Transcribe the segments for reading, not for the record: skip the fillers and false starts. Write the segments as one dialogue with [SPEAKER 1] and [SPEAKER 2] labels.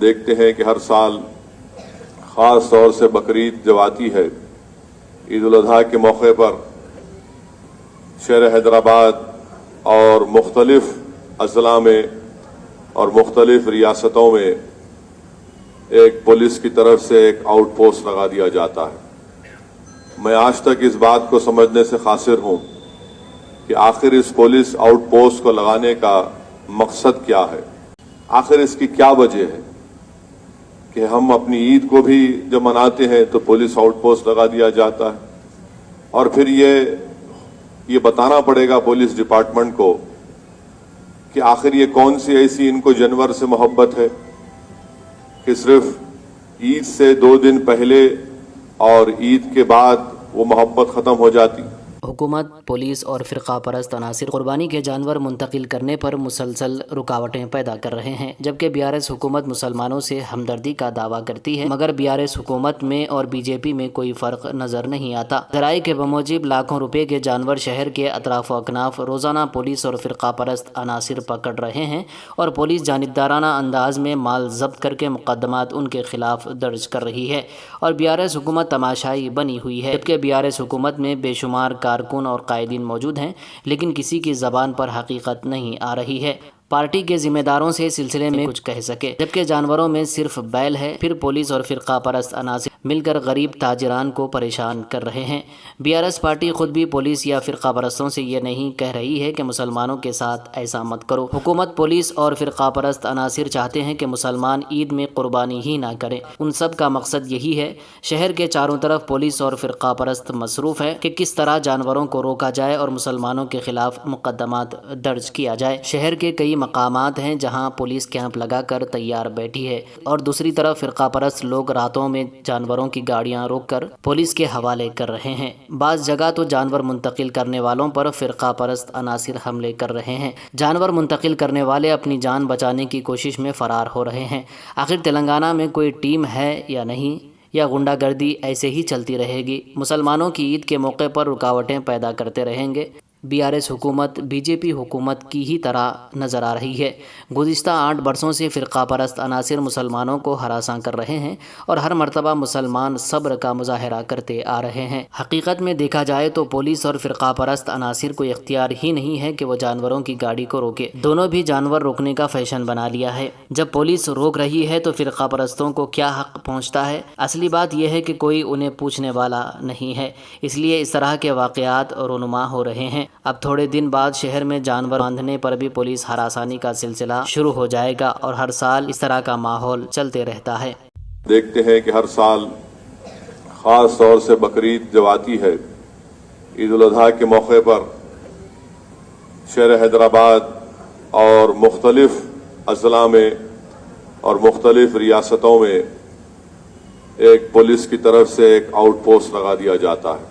[SPEAKER 1] دیکھتے ہیں کہ ہر سال خاص طور سے بقرعید جب آتی ہے، عید الاضحیٰ کے موقع پر شہر حیدرآباد اور مختلف اضلاع میں اور مختلف ریاستوں میں ایک پولیس کی طرف سے ایک آؤٹ پوسٹ لگا دیا جاتا ہے۔ میں آج تک اس بات کو سمجھنے سے قاصر ہوں کہ آخر اس پولیس آؤٹ پوسٹ کو لگانے کا مقصد کیا ہے، آخر اس کی کیا وجہ ہے کہ ہم اپنی عید کو بھی جب مناتے ہیں تو پولیس آؤٹ پوسٹ لگا دیا جاتا ہے، اور پھر یہ بتانا پڑے گا پولیس ڈپارٹمنٹ کو کہ آخر یہ کون سی ایسی ان کو جانور سے محبت ہے کہ صرف عید سے 2 دن پہلے اور عید کے بعد وہ محبت ختم ہو جاتی۔
[SPEAKER 2] حکومت، پولیس اور فرقہ پرست عناصر قربانی کے جانور منتقل کرنے پر مسلسل رکاوٹیں پیدا کر رہے ہیں، جبکہ BRS حکومت مسلمانوں سے ہمدردی کا دعویٰ کرتی ہے، مگر BRS حکومت میں اور BJP میں کوئی فرق نظر نہیں آتا۔ ذرائع کے بموجب لاکھوں روپے کے جانور شہر کے اطراف و اکناف روزانہ پولیس اور فرقہ پرست عناصر پکڑ رہے ہیں، اور پولیس جانبدارانہ انداز میں مال ضبط کر کے مقدمات ان کے خلاف درج کر رہی ہے، اور BRS حکومت تماشائی بنی ہوئی ہے، جبکہ BRS حکومت میں بے شمار کارکن اور قائدین موجود ہیں، لیکن کسی کی زبان پر حقیقت نہیں آ رہی ہے پارٹی کے ذمہ داروں سے سلسلے میں کچھ کہہ سکے، جبکہ جانوروں میں صرف بیل ہے۔ پھر پولیس اور فرقہ پرست عناصر مل کر غریب تاجران کو پریشان کر رہے ہیں۔ BRS پارٹی خود بھی پولیس یا فرقہ پرستوں سے یہ نہیں کہہ رہی ہے کہ مسلمانوں کے ساتھ ایسا مت کرو۔ حکومت، پولیس اور فرقہ پرست عناصر چاہتے ہیں کہ مسلمان عید میں قربانی ہی نہ کریں۔ ان سب کا مقصد یہی ہے۔ شہر کے چاروں طرف پولیس اور فرقہ پرست مصروف ہے کہ کس طرح جانوروں کو روکا جائے اور مسلمانوں کے خلاف مقدمات درج کیا جائے۔ شہر کے کئی مقامات ہیں جہاں پولیس کیمپ لگا کر تیار بیٹھی ہے، اور دوسری طرف فرقہ پرست لوگ راتوں میں جانوروں کی گاڑیاں روک کر پولیس کے حوالے کر رہے ہیں۔ بعض جگہ تو جانور منتقل کرنے والوں پر فرقہ پرست عناصر حملے کر رہے ہیں۔ جانور منتقل کرنے والے اپنی جان بچانے کی کوشش میں فرار ہو رہے ہیں۔ آخر تلنگانہ میں کوئی ٹیم ہے یا نہیں، یا غنڈہ گردی ایسے ہی چلتی رہے گی؟ مسلمانوں کی عید کے موقع پر رکاوٹیں پیدا کرتے رہیں گے۔ BRS حکومت BJP حکومت کی ہی طرح نظر آ رہی ہے۔ گزشتہ 8 برسوں سے فرقہ پرست عناصر مسلمانوں کو ہراساں کر رہے ہیں، اور ہر مرتبہ مسلمان صبر کا مظاہرہ کرتے آ رہے ہیں۔ حقیقت میں دیکھا جائے تو پولیس اور فرقہ پرست عناصر کو اختیار ہی نہیں ہے کہ وہ جانوروں کی گاڑی کو روکے۔ دونوں بھی جانور روکنے کا فیشن بنا لیا ہے۔ جب پولیس روک رہی ہے تو فرقہ پرستوں کو کیا حق پہنچتا ہے؟ اصلی بات یہ ہے کہ کوئی انہیں پوچھنے والا نہیں ہے، اس لیے اس طرح کے واقعات رونما ہو رہے ہیں۔ اب تھوڑے دن بعد شہر میں جانور باندھنے پر بھی پولیس ہراسانی کا سلسلہ شروع ہو جائے گا، اور ہر سال اس طرح کا ماحول چلتے رہتا ہے۔
[SPEAKER 1] دیکھتے ہیں کہ ہر سال خاص طور سے بقرعید جب آتی ہے، عید الاضحیٰ کے موقع پر شہر حیدرآباد اور مختلف اضلاع میں اور مختلف ریاستوں میں ایک پولیس کی طرف سے ایک آؤٹ پوسٹ لگا دیا جاتا ہے۔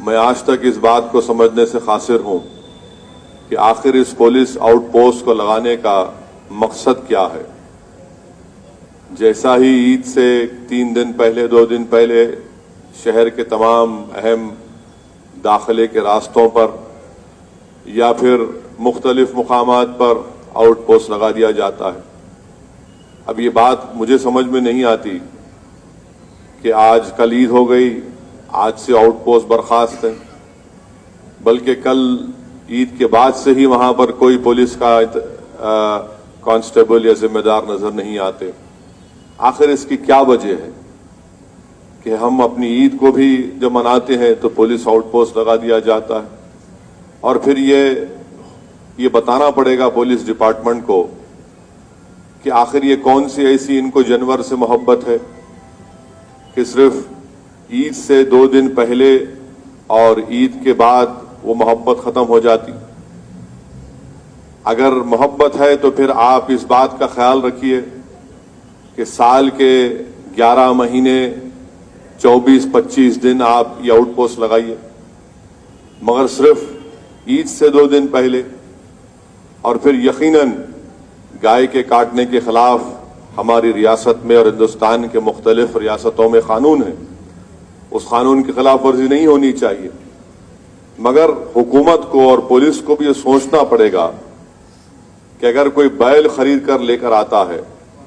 [SPEAKER 1] میں آج تک اس بات کو سمجھنے سے قاصر ہوں کہ آخر اس پولیس آؤٹ پوسٹ کو لگانے کا مقصد کیا ہے۔ جیسا ہی عید سے 3 دن پہلے 2 دن پہلے شہر کے تمام اہم داخلے کے راستوں پر یا پھر مختلف مقامات پر آؤٹ پوسٹ لگا دیا جاتا ہے، اب یہ بات مجھے سمجھ میں نہیں آتی کہ آج کل عید ہو گئی، آج سے آؤٹ پوسٹ برخاست ہے، بلکہ کل عید کے بعد سے ہی وہاں پر کوئی پولیس کا کانسٹیبل یا ذمہ دار نظر نہیں آتے۔ آخر اس کی کیا وجہ ہے کہ ہم اپنی عید کو بھی جب مناتے ہیں تو پولیس آؤٹ پوسٹ لگا دیا جاتا ہے، اور پھر یہ بتانا پڑے گا پولیس ڈپارٹمنٹ کو کہ آخر یہ کون سی ایسی ان کو جانور سے محبت ہے کہ صرف عید سے 2 دن پہلے اور عید کے بعد وہ محبت ختم ہو جاتی۔ اگر محبت ہے تو پھر آپ اس بات کا خیال رکھیے کہ سال کے 11 مہینے 24-25 دن آپ یہ آؤٹ پوسٹ لگائیے، مگر صرف عید سے 2 دن پہلے، اور پھر یقیناً گائے کے کاٹنے کے خلاف ہماری ریاست میں اور ہندوستان کے مختلف ریاستوں میں قانون ہے، اس قانون کی خلاف ورزی نہیں ہونی چاہیے، مگر حکومت کو اور پولیس کو بھی یہ سوچنا پڑے گا کہ اگر کوئی بیل خرید کر لے کر آتا ہے